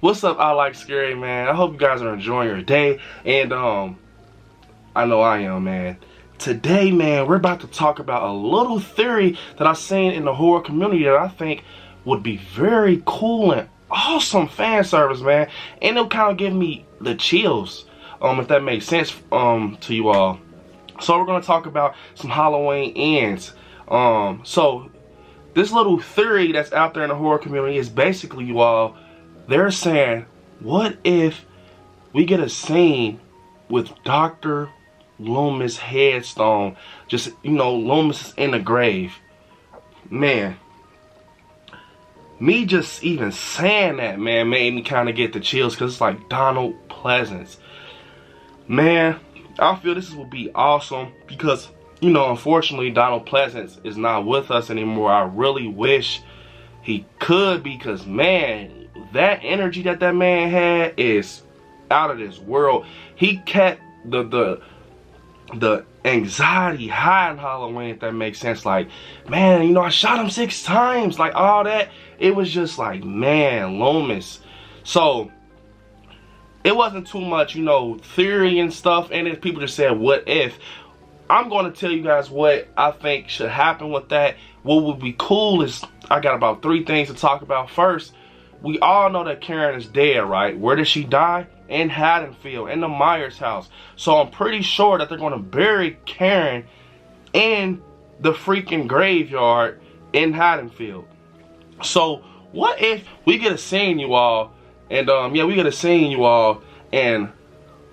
What's up, I Like Scary, man? I hope you guys are enjoying your day, and I know I am, man. Today, man, we're about to talk about a little theory that I've seen in the horror community that I think would be very cool and awesome fan service, man. And it'll kind of give me the chills, if that makes sense, to you all. So we're gonna talk about some Halloween ends. So this little theory that's out there in the horror community is basically, you all, they're saying, what if we get a scene with Dr. Loomis' headstone, just, Loomis is in the grave. Man, me just even saying that, man, made me kind of get the chills, because it's like Donald Pleasance. Man, I feel this will be awesome, because, unfortunately, Donald Pleasance is not with us anymore. I really wish he could, because, man, that energy that man had is out of this world. He kept the anxiety high in Halloween, if that makes sense. Like, man, I shot him 6 times, like all that. It was just like, man, Loomis. So it wasn't too much, theory and stuff, and then people just said, what if? I'm going to tell you guys what I think should happen with that. What would be cool is, I got about 3 things to talk about. First, we all know that Karen is dead, right? Where did she die? In Haddonfield, in the Myers house. So I'm pretty sure that they're going to bury Karen in the freaking graveyard in Haddonfield. So what if we get a scene, you all, and we get a scene, you all, and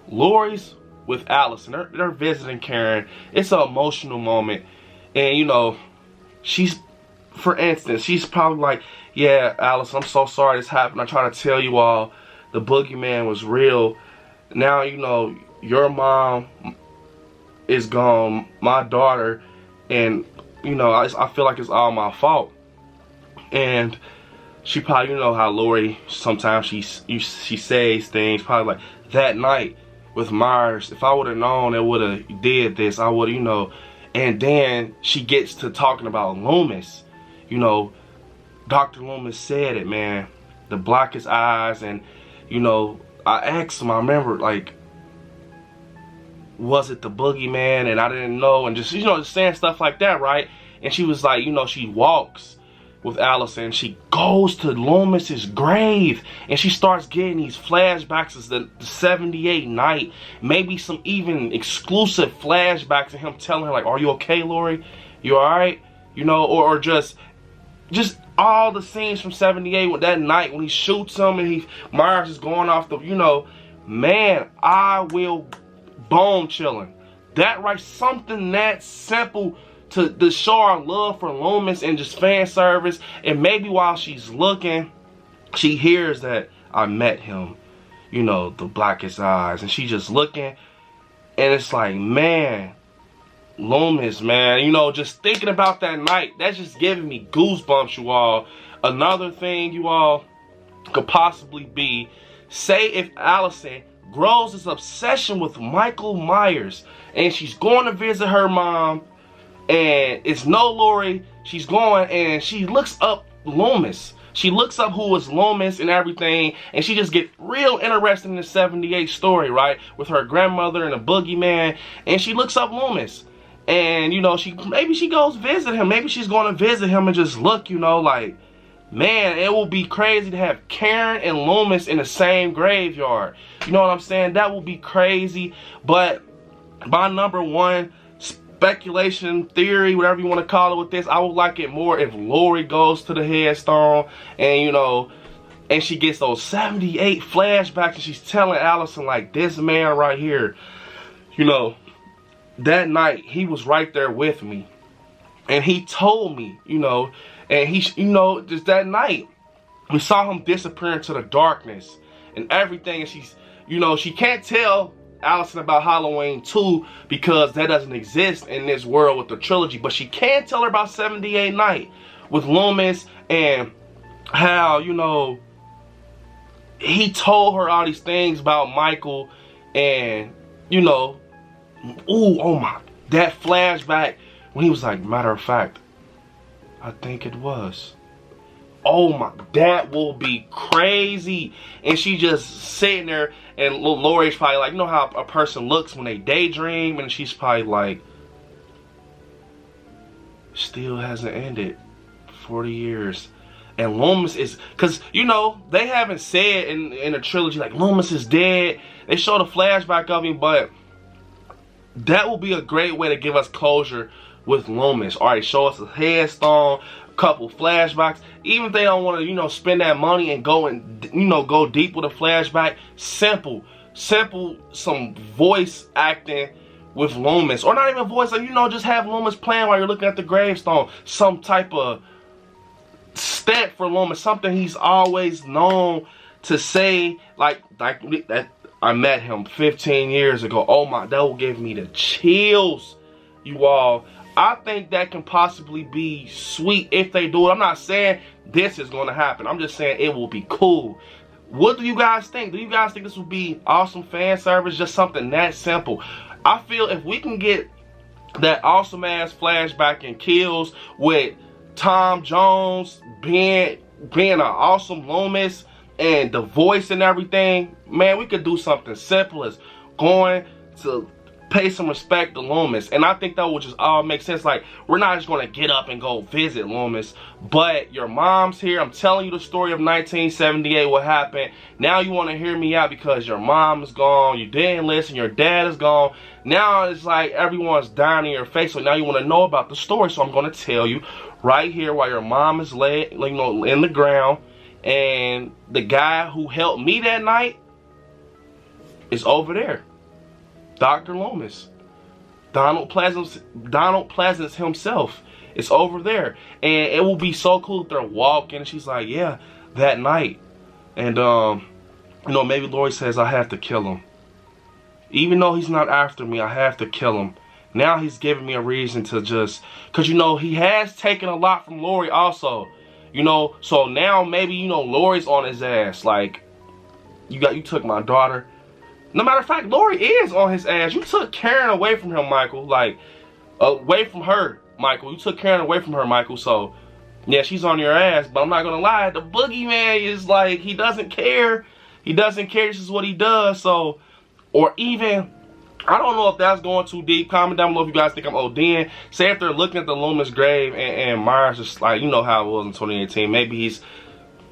Lori's with Allison. They're visiting Karen. It's an emotional moment, and she's, for instance, she's probably like, yeah, Allison, I'm so sorry this happened. I try to tell you all the boogeyman was real. Now, your mom is gone, my daughter, and, I feel like it's all my fault. And she probably, how Lori, sometimes she says things, probably like, that night with Myers, if I would have known it would have did this, I would have, and then she gets to talking about Loomis. Dr. Loomis said it, man. The blackest eyes, and I asked him, I remember, like, was it the boogeyman? And I didn't know, and just, just saying stuff like that, right? And she was like, she walks with Allison, she goes to Loomis's grave, and she starts getting these flashbacks of the 78 night, maybe some even exclusive flashbacks of him telling her, like, are you okay, Lori? You alright? Or just all the scenes from 78 with that night when he shoots him and Myers is going off the, man, I will bone chilling. That right, something that simple to show our love for Loomis and just fan service. And maybe while she's looking, she hears that I met him, the blackest eyes, and she just looking, and it's like, man, Loomis, man, just thinking about that night, that's just giving me goosebumps, you all. Another thing, you all, could possibly be, say if Allison grows this obsession with Michael Myers, and she's going to visit her mom, and it's no Lori, she's going, and she looks up Loomis. She looks up who is Loomis and everything, and she just get real interested in the 78 story, right? With her grandmother and the boogeyman, and she looks up Loomis. And, maybe she goes visit him. Maybe she's going to visit him and just look, like, man, it will be crazy to have Karen and Loomis in the same graveyard. You know what I'm saying? That will be crazy. But my number one speculation, theory, whatever you want to call it with this, I would like it more if Lori goes to the headstone and, and she gets those 78 flashbacks and she's telling Allison, like, this man right here, that night, he was right there with me. And he told me, and he, just that night, we saw him disappear into the darkness and everything. And she's, she can't tell Allison about Halloween 2 because that doesn't exist in this world with the trilogy. But she can tell her about 78 night with Loomis and how, he told her all these things about Michael and, oh my, that flashback when he was like, matter of fact, I think it was. Oh my, that will be crazy. And she just sitting there, and Lori's probably like, you know how a person looks when they daydream, and she's probably like, still hasn't ended. 40 years. And Loomis is, because, you know, they haven't said in a trilogy, like, Loomis is dead. They showed a flashback of him, but that will be a great way to give us closure with Loomis. Alright, show us a headstone, a couple flashbacks. Even if they don't want to, you know, spend that money and go and, you know, go deep with a flashback, simple, some voice acting with Loomis. Or not even voice, like, you know, just have Loomis playing while you're looking at the gravestone. Some type of stat for Loomis, something he's always known to say, like that. I met him 15 years ago. Oh my, that will give me the chills, you all. I think that can possibly be sweet if they do it. I'm not saying this is going to happen. I'm just saying it will be cool. What do you guys think? Do you guys think this would be awesome fan service? Just something that simple. I feel if we can get that awesome ass flashback and kills with Tom Jones being an awesome Loomis and the voice and everything, man, we could do something simple as going to pay some respect to Loomis. And I think that would just all make sense. Like, we're not just going to get up and go visit Loomis, but your mom's here. I'm telling you the story of 1978, what happened. Now you want to hear me out because your mom is gone, you didn't listen, your dad is gone. Now it's like everyone's dying in your face, so now you want to know about the story. So I'm going to tell you right here while your mom is laid, like, you know, in the ground, and the guy who helped me that night is over there. Dr. Loomis. Donald Pleasance himself is over there. And it will be so cool if they're walking and she's like, yeah, that night. And you know, maybe Lori says I have to kill him. Even though he's not after me, I have to kill him. Now he's giving me a reason to just, because, you know, he has taken a lot from Lori also. You know, so now maybe, you know, Lori's on his ass. Like, you took my daughter. No matter of fact, Lori is on his ass. You took Karen away from him, Michael. Like, away from her, Michael. You took Karen away from her, Michael. So, yeah, she's on your ass. But I'm not going to lie. The boogeyman is like, he doesn't care. He doesn't care. This is what he does. So, or even, I don't know if that's going too deep. Comment down below if you guys think I'm ODing. Say if they're looking at the Loomis grave and Myers is like, you know how it was in 2018. Maybe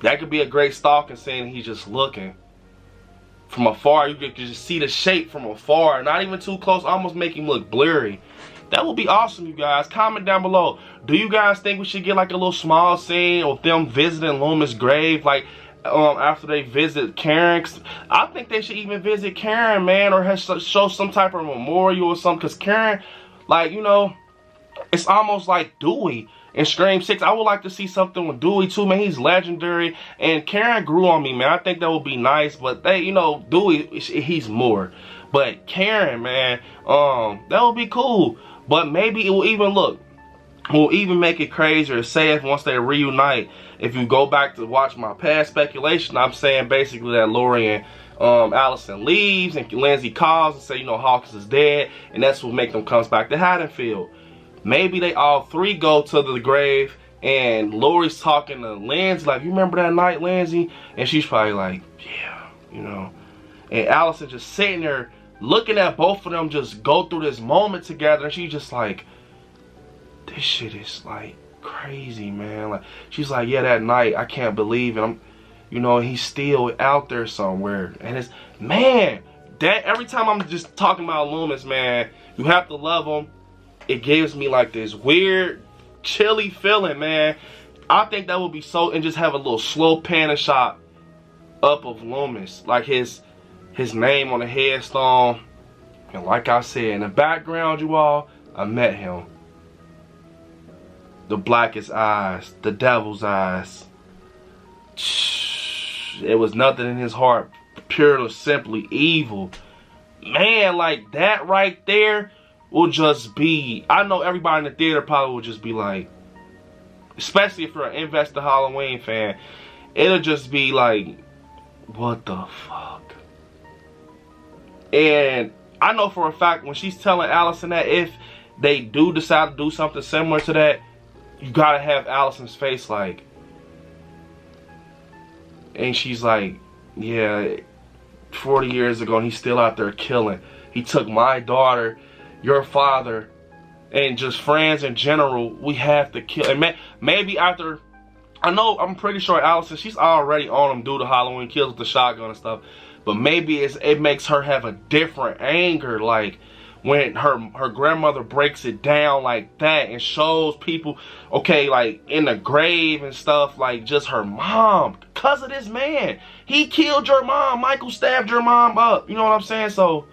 that could be a great stalking scene. He's just looking. From afar, you could just see the shape from afar. Not even too close, almost make him look blurry. That would be awesome, you guys. Comment down below. Do you guys think we should get like a little small scene of them visiting Loomis' grave? Like, after they visit Karen? I think they should even visit Karen, man. Or show some type of memorial or something. Because Karen, like, you know, it's almost like Dewey in Scream 6. I would like to see something with Dewey too, man. He's legendary. And Karen grew on me, man. I think that would be nice. But they, you know, Dewey, he's more. But Karen, man, that would be cool. But maybe it will even will even make it crazier. Say if once they reunite, if you go back to watch my past speculation, I'm saying basically that Lori and Allison leaves and Lindsay calls and say, you know, Hawkins is dead, and that's what make them comes back to Haddonfield. Maybe they all three go to the grave and Lori's talking to Lindsay like, you remember that night, Lindsay? And she's probably like, yeah, you know. And Allison just sitting there looking at both of them just go through this moment together, and she's just like, this shit is like crazy, man. Like, she's like, yeah, that night, I can't believe it. I'm, you know, he's still out there somewhere. And it's, man, that every time I'm just talking about Loomis, man, you have to love him. It gives me like this weird, chilly feeling, man. I think that would be so, and just have a little slow pan shot up of Loomis, like his name on the headstone. And like I said, in the background, you all, I met him. The blackest eyes, the devil's eyes. It was nothing in his heart, pure, simply evil. Man, like that right there will just be, I know everybody in the theater probably will just be like, especially if you're an Investor Halloween fan, it'll just be like, what the fuck? And I know for a fact when she's telling Allison that if they do decide to do something similar to that, you gotta have Allison's face like, And she's like, yeah, 40 years ago, and he's still out there killing. He took my daughter, your father, and just friends in general. We have to kill. And maybe after, I'm pretty sure Allison, she's already on him due to Halloween Kills with the shotgun and stuff. But maybe it makes her have a different anger, like when her grandmother breaks it down like that and shows people, okay, like in the grave and stuff, like just her mom, because of this man. He killed your mom. Michael stabbed your mom up. You know what I'm saying? So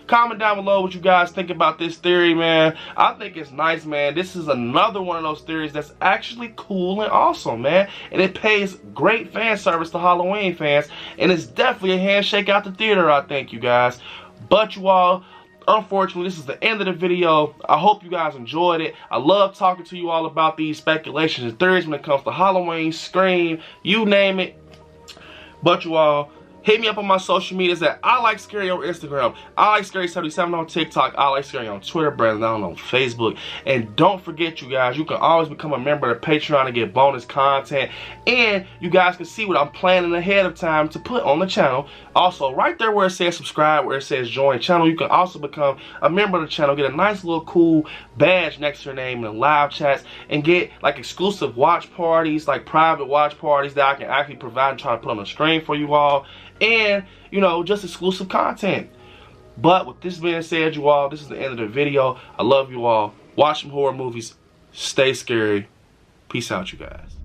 comment down below what you guys think about this theory, man. I think it's nice, man. This is another one of those theories that's actually cool and awesome, man. And it pays great fan service to Halloween fans. And it's definitely a handshake out the theater, I think, you guys. But you all, unfortunately, this is the end of the video. I hope you guys enjoyed it. I love talking to you all about these speculations and theories when it comes to Halloween, Scream, you name it. But you all, hit me up on my social medias at I Like Scary on Instagram, I Like Scary77 on TikTok, I Like Scary on Twitter, Brandon Allen on Facebook. And don't forget, you guys, you can always become a member of the Patreon and get bonus content. And you guys can see what I'm planning ahead of time to put on the channel. Also, right there where it says subscribe, where it says join channel, you can also become a member of the channel, get a nice little cool badge next to your name in the live chats, and get like exclusive watch parties, like private watch parties that I can actually provide and try to put on the screen for you all. And, you know, just exclusive content. But with this being said, you all, this is the end of the video. I love you all. Watch some horror movies. Stay scary. Peace out, you guys.